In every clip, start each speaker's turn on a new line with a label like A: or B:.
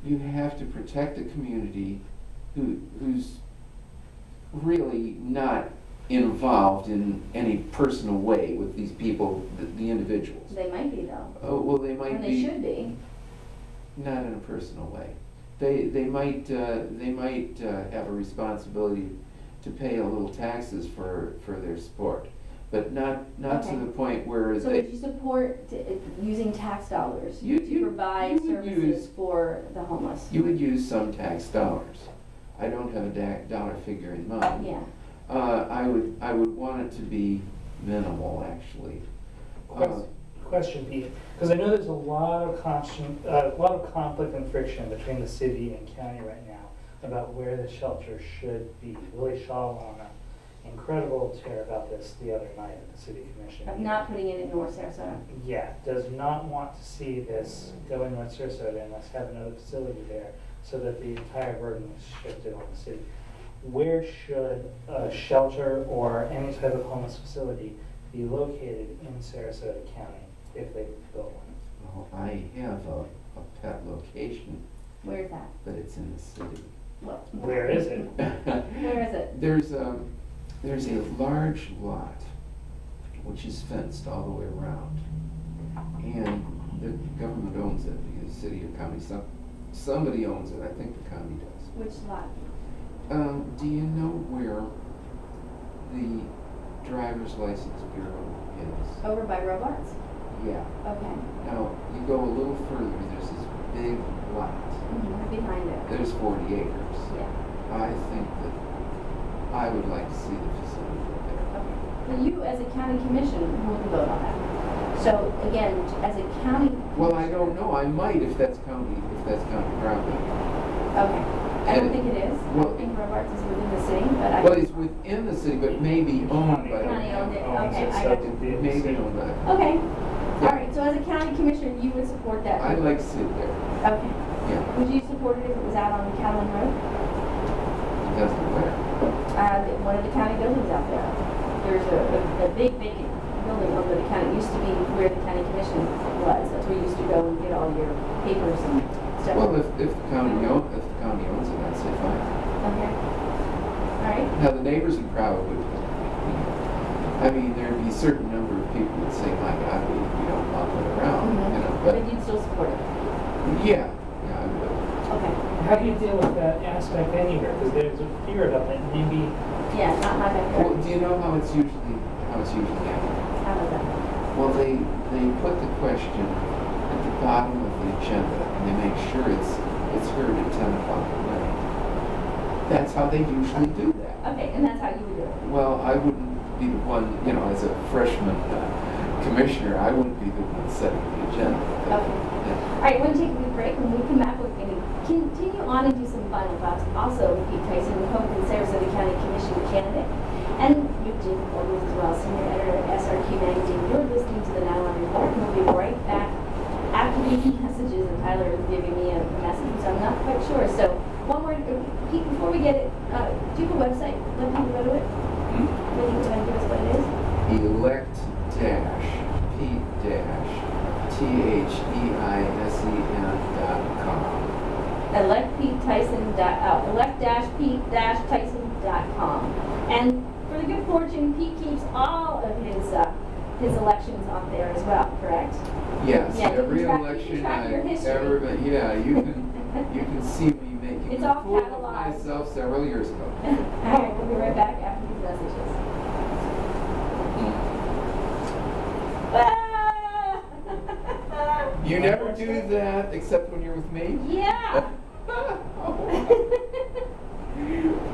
A: you have to protect a community who's really not involved in any personal way with these people, the individuals.
B: They might be though.
A: Oh, well, they might
B: And
A: be.
B: they should be.
A: Not in a personal way. They might have a responsibility to pay a little taxes for their sport, but not
B: Okay.
A: to the point where
B: So
A: they.
B: would you support using tax dollars
A: You-
B: to
A: you-
B: provide
A: you would
B: services
A: use-
B: for the homeless?
A: You would use some tax dollars. I don't have a dollar figure in mind.
B: Yeah.
A: I would want it to be minimal, actually.
C: Question, Pete, because I know there's a lot of conflict and friction between the city and county right now about where the shelter should be. Willie Shaw on an incredible tear about this the other night at the city commission.
B: Of not putting it in North Sarasota.
C: Yeah, does not want to see this go in North Sarasota and let's have another facility there so that the entire burden is shifted on the city. Where should a shelter or any type of homeless facility be located in Sarasota County if they build one?
A: Well, I have a pet location,
B: Where's that?
A: but it's in the city.
B: What?
C: Where is it?
B: Where is it?
A: There's a large lot which is fenced all the way around, and the government owns it, the city or county, somebody owns it. I think the county does.
B: Which lot?
A: Do you know where the driver's license bureau is?
B: Over by Robarts?
A: Yeah.
B: Okay.
A: Now you go a little further. There's this big lot.
B: Behind it.
A: There's 40 acres.
B: Yeah.
A: I think that I would like to see the facility there.
B: Okay. Well, you as a county commission wouldn't vote on that. So again, as a county.
A: Well, I don't know. I might if that's county property.
B: Okay. I don't think it is.
A: Well,
B: I think Robarts is within the city, but I.
A: Well, it's within the city, but maybe owned by the
B: County owned it. Okay, I
C: so
B: got you.
C: the
A: Maybe
C: city.
A: owned by.
B: Okay. All right. So as a county commissioner, you would support that.
A: I'd like to see it there.
B: Okay.
A: Yeah.
B: Would you support it if it was out on Callan Road?
A: Doesn't matter.
B: One of the county buildings out there. There's a big vacant building over the county. It used to be where the county commission was. That's where you used to go and get all your papers and stuff.
A: Well, if the county owns it, I'd say fine.
B: Okay. All right.
A: Now the neighbors would probably. I mean, there'd be a certain number of people that say, "My God, we don't want it around," you know.
B: But you'd still support it.
A: Yeah, I would.
B: Okay.
C: How do you deal with that aspect anywhere? Because there's a fear about that. Maybe
B: Yeah, not my
A: Well,
B: backyard.
A: do you know how it's usually handled?
B: How was that?
A: Well, they put the question at the bottom of the agenda, and they make sure it's heard at 10 o'clock at night. That's how they usually do that.
B: Okay, and that's how you would do it.
A: Well, I wouldn't be the one, as a freshman commissioner, I wouldn't be the one setting the agenda.
B: Okay. All right, we're going to take a quick break. When we come back, we're going to continue on and do some final thoughts. Also, with Pete Theisen, Hope and Sarasota County Commission candidate, and with Jim Ogles as well, senior editor at SRQ Magazine. You're listening to the Nilon Report, and we'll be right back after these messages. And Tyler is giving me a message, so I'm not quite sure. So, one more, Pete, before we get it, do you have a website? Let people go to it. Will you give us what it is?
A: elect-Theisen.com.
B: elect-Pete-Tyson.com. And for the good fortune, Pete keeps all of his elections on there as well, correct?
A: Yes,
B: Yeah, you
A: every
B: can track-
A: election
B: you can track your history.
A: you can see me making
B: It's
A: a
B: all
A: fool of
B: cataloged.
A: myself several years ago.
B: All right, we'll be right back after these messages.
A: You never do that except when you're with me?
B: Yeah.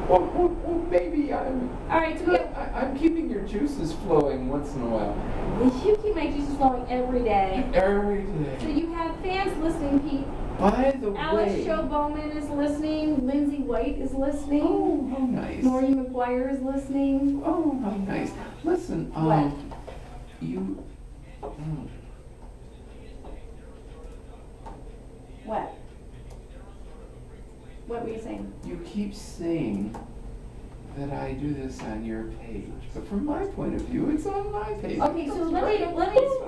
A: Well, maybe I'm
B: All right, so we have,
A: I'm keeping your juices flowing once in a while.
B: you keep my juices flowing every day.
A: Every
B: So
A: day.
B: you have fans listening, Pete.
A: By the
B: Alice
A: way.
B: Joe Bowman is listening. Lindsay White is listening.
A: Oh, how nice.
B: Norrie McGuire is listening.
A: Oh, how nice. Listen,
B: What?
A: you.
B: What were you saying?
A: You keep saying that I do this on your page, but from my point of view, it's on my page.
B: Okay, so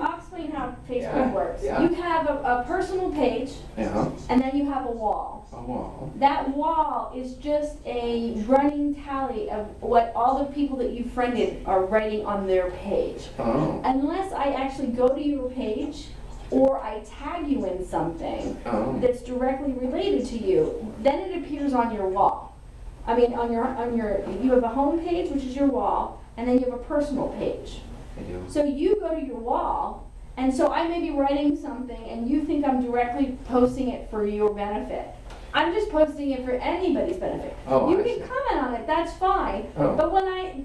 B: I'll explain how Facebook
A: Yeah,
B: works.
A: yeah.
B: You have a personal page,
A: Yeah,
B: and then you have a wall.
A: a wall.
B: That wall is just a running tally of what all the people that you friended are writing on their page.
A: Oh,
B: Unless I actually go to your page or I tag you in something
A: oh,
B: that's directly related to you, then it appears on your wall. I mean, you have a home page, which is your wall, and then you have a personal page.
A: I do.
B: So you go to your wall, and so I may be writing something and you think I'm directly posting it for your benefit. I'm just posting it for anybody's benefit.
A: Oh,
B: You
A: I
B: can
A: see.
B: comment on it, that's fine.
A: Oh.
B: But when I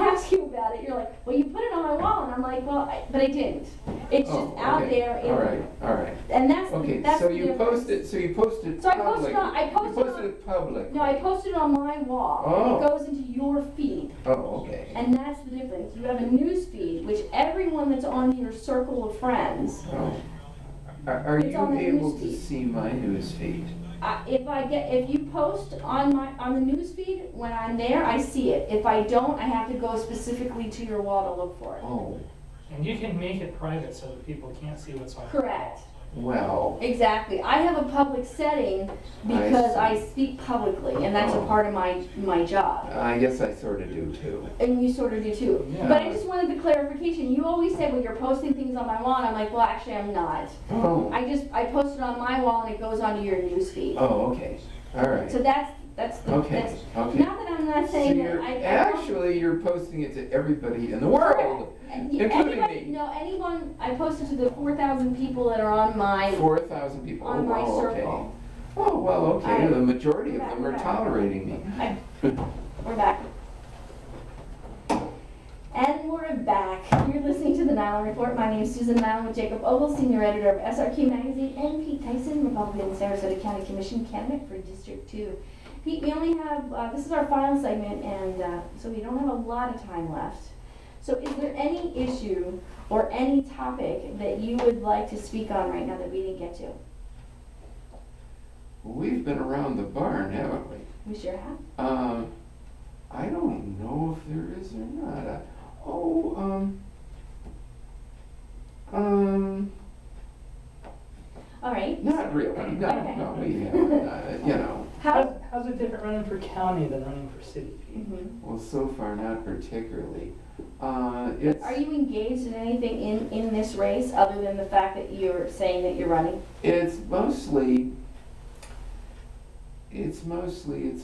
B: ask you about it, you're like, well, you put it on my wall, and I'm like, well, but I didn't. It's
A: Oh,
B: just out
A: okay.
B: there.
A: All right.
B: And that's
A: Okay,
B: that's
A: so
B: the
A: you
B: difference.
A: posted, so you posted
B: So I
A: public.
B: posted on- I posted
A: You posted
B: on-
A: it public.
B: No, I posted it on my wall.
A: Oh.
B: It goes into your feed.
A: Oh, okay.
B: And that's the difference. You have a news feed, which everyone that's on your circle of friends,
A: Oh. Are
B: It's on
A: you
B: the
A: able
B: news
A: to
B: feed.
A: see my news feed?
B: if you post on the news feed, when I'm there, I see it. If I don't, I have to go specifically to your wall to look for it.
A: Oh,
C: And you can make it private so that people can't see what's on.
B: Correct.
A: well,
B: Exactly. I have a public setting because I speak publicly, and that's a
A: Oh.
B: part of my job.
A: I guess I sort of do too.
B: And you sort of do too.
A: Yeah.
B: But I just wanted the clarification. You always say, well, you're posting things on my wall, and I'm like, well, actually, I'm not.
A: Oh,
B: I post it on my wall, and it goes onto your news feed.
A: oh, okay, all right.
B: So that's the,
A: Okay,
B: that's,
A: okay.
B: not that I'm not
A: So
B: saying that
A: you're,
B: I.
A: actually, you're posting it to everybody in the world, including
B: Anybody,
A: me.
B: no, anyone, I posted to the 4,000 people that are on my,
A: 4,000 people.
B: on my
A: Oh, okay.
B: circle.
A: Oh, well, okay,
B: I-
A: the majority of them
B: We're
A: are
B: back.
A: tolerating me.
B: We're back. And we're back. You're listening to the Nilon Report. My name is Susan Nilon with Jacob Ogles, Senior Editor of SRQ Magazine, and Pete Theisen, Republican Sarasota County Commission candidate for District 2. Pete, we only have, this is our final segment, and so we don't have a lot of time left. So is there any issue or any topic that you would like to speak on right now that we didn't get to?
A: We've been around the barn, haven't we?
B: We sure have.
A: I don't know if there is or not.
B: All right.
A: Not really,
B: Okay.
A: no, we haven't, you know.
C: How's it different running for county than running for city?
B: Mhm.
A: Well, so far, not particularly. It's.
B: Are you engaged in anything in this race other than the fact that you're saying that you're running?
A: It's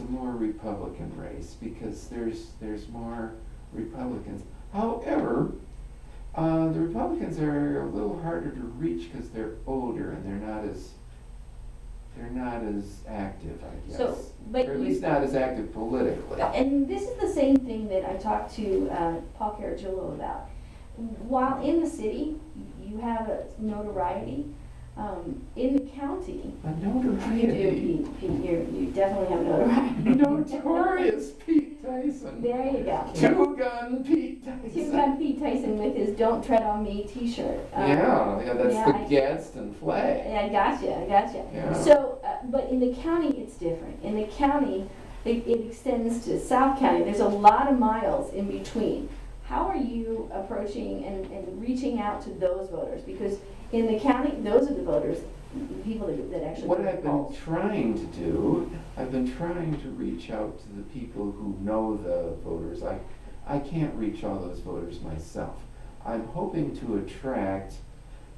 A: a more Republican race because there's more Republicans. However, the Republicans are a little harder to reach because they're older and they're not as active, I guess.
B: So, but
A: or at
B: you-
A: least not as active politically.
B: And this is the same thing that I talked to Paul Caragiolo about. While in the city, you have a notoriety. In the county,
A: A
B: you
A: notoriety.
B: do, Pete, you definitely have notoriety.
A: Notorious Pete Theisen.
B: There you go.
A: Two-gun Pete Theisen.
B: Two-gun Pete Theisen with his "Don't Tread on Me" T-shirt.
A: Yeah, that's
B: yeah,
A: the Gadsden flag.
B: I gotcha.
A: Yeah.
B: So, but in the county, it's different. In the county, it extends to South County. There's a lot of miles in between. How are you approaching and reaching out to those voters? Because in the county, those are the voters, the people that actually
A: What
B: go to
A: I've
B: the
A: been
B: polls.
A: trying to do, I've been trying to reach out to the people who know the voters. I can't reach all those voters myself. I'm hoping to attract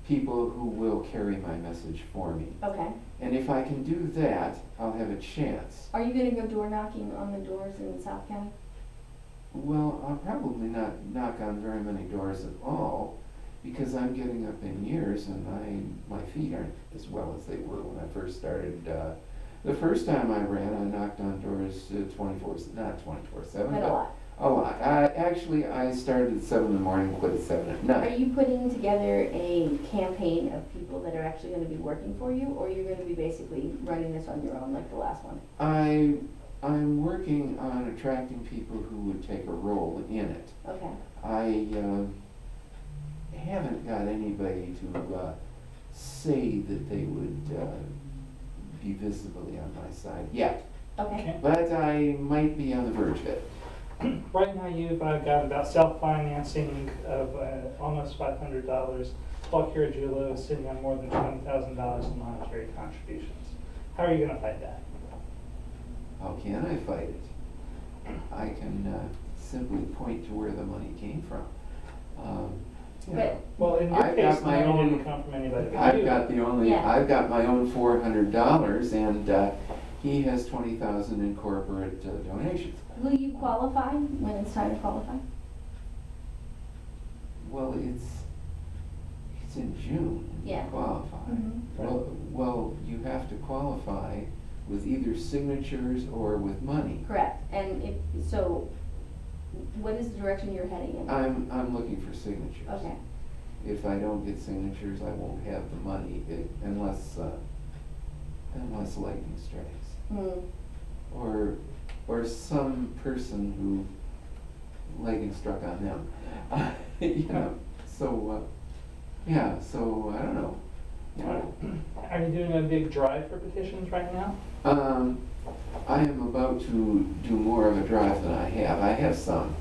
A: people who will carry my message for me.
B: Okay.
A: And if I can do that, I'll have a chance.
B: Are you going to go door knocking on the doors in South County?
A: Well, I'll probably not knock on very many doors at all because I'm getting up in years and my feet aren't as well as they were when I first started. The first time I ran, I knocked on doors not 24/7,
B: But a lot.
A: a lot. I started at 7 in the morning, quit at 7 at
B: Are
A: night.
B: you putting together a campaign of people that are actually going to be working for you, or you're going to be basically running this on your own like the last one?
A: I'm working on attracting people who would take a role in it.
B: Okay.
A: I haven't got anybody to say that they would be visibly on my side yet,
B: Okay.
C: Okay.
A: but I might be on the verge of it.
C: Right now, you've got about self-financing of almost $500. Paul Caragiulo is sitting on more than $20,000 in monetary contributions. How are you going to fight that?
A: How can I fight it? I can simply point to where the money came from. You know,
C: Well, in your
A: I've
C: case,
A: got my
C: the money
A: own-
C: didn't come from anybody but
A: I've
C: you.
A: got the only,
B: Yeah.
A: I've got my own $400, and he has 20,000 in corporate donations.
B: Will you qualify when it's time to qualify?
A: Well, it's in June.
B: Yeah.
A: To qualify.
B: Mhm.
A: Well, you have to qualify with either signatures or with money.
B: Correct, and so, what is the direction you're heading in?
A: I'm looking for signatures.
B: Okay,
A: If I don't get signatures, I won't have the money unless lightning strikes.
B: mm,
A: Or some person who lightning struck on them. You know, so, yeah, so I don't know. You know.
C: Are you doing a big drive for petitions right now?
A: I am about to do more of a drive than I have. I have some.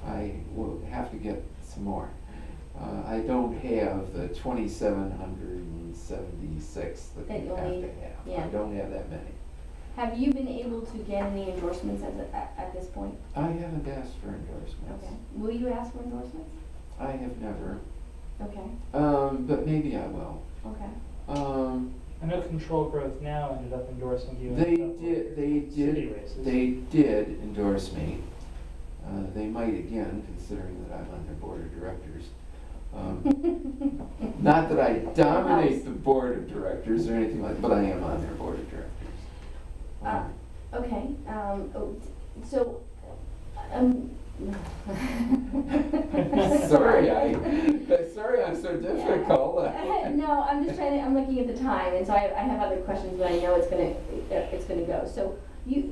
A: I will have to get some more. I don't have the 2,776 that
B: That
A: you
B: you'll
A: have
B: need,
A: to have.
B: yeah.
A: I don't have that many.
B: have you been able to get any endorsements at this point?
A: I haven't asked for endorsements.
B: Okay, will you ask for endorsements?
A: I have never.
B: Okay,
A: But maybe I will.
B: okay.
C: I know Control Growth Now ended up endorsing you in a
A: They
C: couple
A: did,
C: city races.
A: they did endorse me. They might again, considering that I'm on their board of directors. Not that I dominate the board of directors or anything like, but I am on their board of directors.
B: Okay, so,
A: Sorry, sorry I'm so difficult.
B: No, I'm just I'm looking at the time, and so I have other questions, but I know it's gonna go. So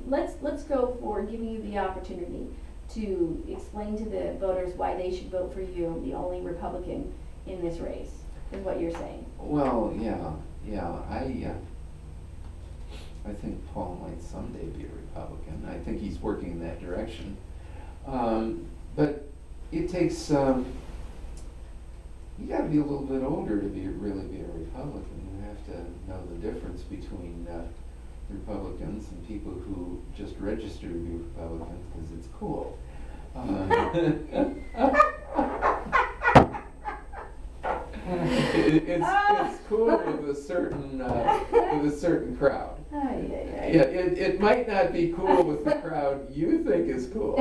B: let's go for giving you the opportunity to explain to the voters why they should vote for you, the only Republican in this race, is what you're saying.
A: Well, yeah, I think Paul might someday be a Republican. I think he's working in that direction. But it takes, you gotta be a little bit older to really be a Republican. You have to know the difference between Republicans and people who just register to be Republicans because it's cool. It's cool with a certain crowd. Yeah, it might not be cool with the crowd you think is cool,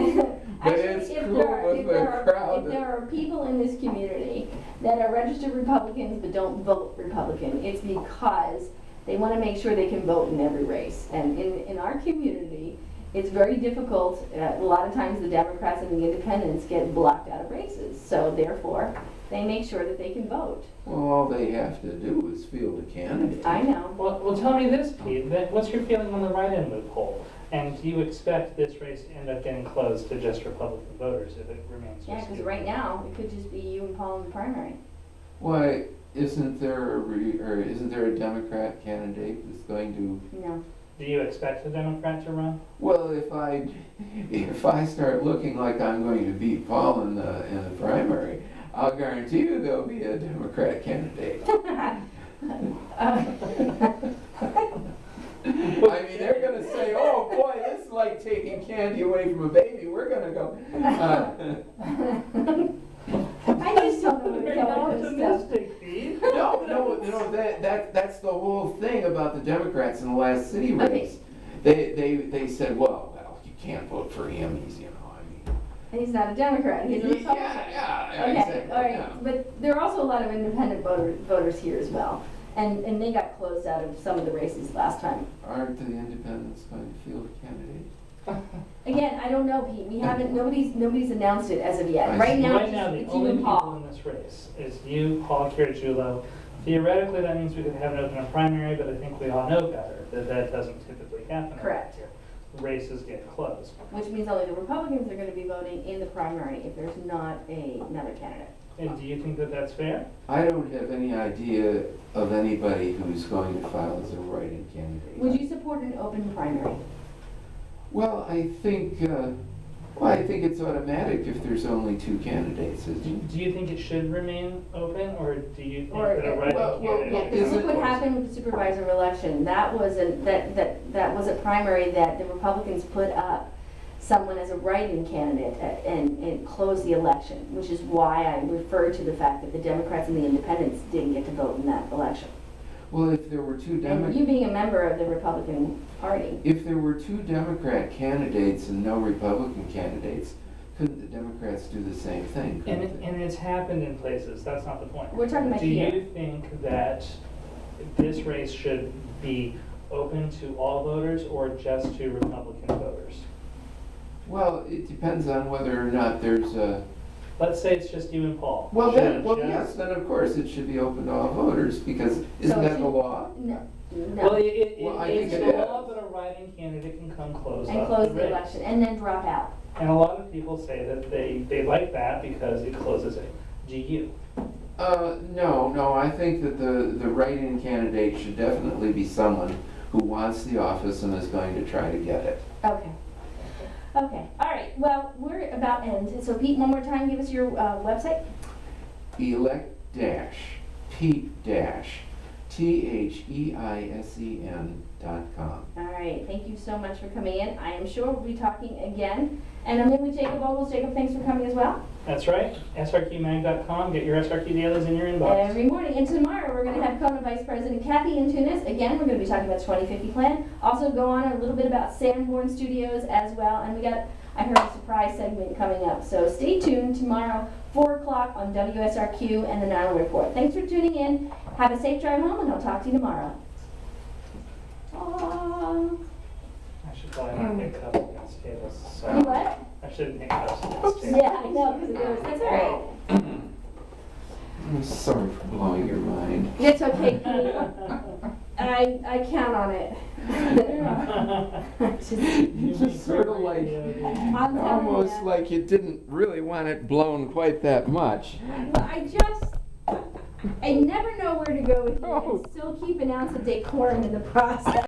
A: but it's cool with the crowd.
B: If there are people in this community that are registered Republicans but don't vote Republican, it's because they want to make sure they can vote in every race. And in our community, it's very difficult. A lot of times the Democrats and the Independents get blocked out of races. So therefore, they make sure that they can vote.
A: Well, all they have to do is field a candidate.
B: I know.
C: Well, tell me this, Pete. What's your feeling on the write-in loophole? And do you expect this race to end up getting closed to just Republican voters if it remains?
B: Yeah, because right now, it could just be you and Paul in the primary.
A: Why isn't there a Democrat candidate that's going to?
B: No.
C: Do you expect a Democrat to run?
A: Well, if I start looking like I'm going to beat Paul in the primary, I'll guarantee you there'll be a Democrat candidate. I mean, they're going to say, "Oh boy, this is like taking candy away from a baby." We're going to go.
B: I just don't know where to go with this stuff.
C: Optimistic, Pete.
A: No. That's the whole thing about the Democrats in the last city race. They said, well, you can't vote for him. He's, I mean.
B: And he's not a Democrat, he's a Republican.
A: Yeah,
B: Okay,
A: exactly.
B: all right,
A: Yeah.
B: but there are also a lot of independent voters here as well. And they got closed out of some of the races last time.
A: Aren't the independents going to field a candidate?
B: Again, I don't know, Pete, we haven't, nobody's announced it as of yet.
A: I
B: Right
A: see.
B: now,
C: Right now, the
B: it's you
C: only
B: and
C: people
B: Paul.
C: in this race is you, Paul Caragiulo. Theoretically, that means we could have an open primary, but I think we all know better that doesn't typically happen.
B: Correct.
C: Here. Races get closed.
B: Which means only the Republicans are gonna be voting in the primary if there's not another candidate.
C: And do you think that that's fair?
A: I don't have any idea of anybody who's going to file as a write-in candidate.
B: Would you support an open primary?
A: Well, I think Well, I think it's automatic if there's only 2 candidates, isn't it?
C: Do you think it should remain open, or do you think
B: Or-
C: that a write-in
A: well,
C: candidate?
A: well,
B: Yeah,
A: is
B: because look
A: it-
B: what happened with the supervisor election. That was a primary that the Republicans put up someone as a write-in candidate and closed the election, which is why I referred to the fact that the Democrats and the Independents didn't get to vote in that election.
A: Well, if there were 2
B: And
A: Democrats.
B: you being a member of the Republican Party,
A: If there were 2 Democrat candidates and no Republican candidates, couldn't the Democrats do the same thing?
C: And,
A: couldn't they?
C: and it's happened in places, that's not the point.
B: we're talking about
C: Do
B: here.
C: you think that this race should be open to all voters or just to Republican voters?
A: Well, it depends on whether or not there's a,
C: Let's say it's just you and Paul.
A: well,
C: Should
A: then,
C: it
A: well,
C: just-
A: yes, then of course it should be open to all voters, because
B: So
A: isn't
B: it
A: that the
B: should-
A: law?
B: No,
C: Well,
B: no.
A: Well, I
C: it's
A: think
C: the
A: it
C: law
A: is.
C: that a write-in candidate can come close
B: And
C: up
B: close
C: the
B: the
C: race.
B: election and then drop out.
C: And a lot of people say that they like that because it closes it. Do you?
A: No, I think that the write-in candidate should definitely be someone who wants the office and is going to try to get it.
B: Okay. Okay, all right, well, we're about end. So Pete, one more time, give us your website.
A: elect-Theisen.com.
B: All right, thank you so much for coming in. I am sure we'll be talking again. And I'm in with Jacob Ogles. Jacob, thanks for coming as well.
C: That's right. SRQmag.com. Get your SRQ dailies in your inbox.
B: Every morning. And tomorrow, we're going to have Kona Vice President Kathy in Tunis. Again, we're going to be talking about the 2050 plan. Also go on a little bit about Sanborn Studios as well. And I heard a surprise segment coming up. So stay tuned tomorrow, 4 o'clock on WSRQ and the Nilon Report. Thanks for tuning in. Have a safe drive home, and I'll talk to you tomorrow. Aww.
C: I should probably not pick cups against tables. So
B: You what?
C: I shouldn't pick cups against tables.
B: Yeah, I know, because that's all right.
A: I'm sorry for blowing your mind.
B: It's okay, Pete. I count on it.
A: You just sort of like,
B: I'm telling
A: almost
B: ya.
A: like you didn't really want it blown quite that much.
B: I never know where to go with you
A: Oh.
B: and still keep an ounce of decorum in the process.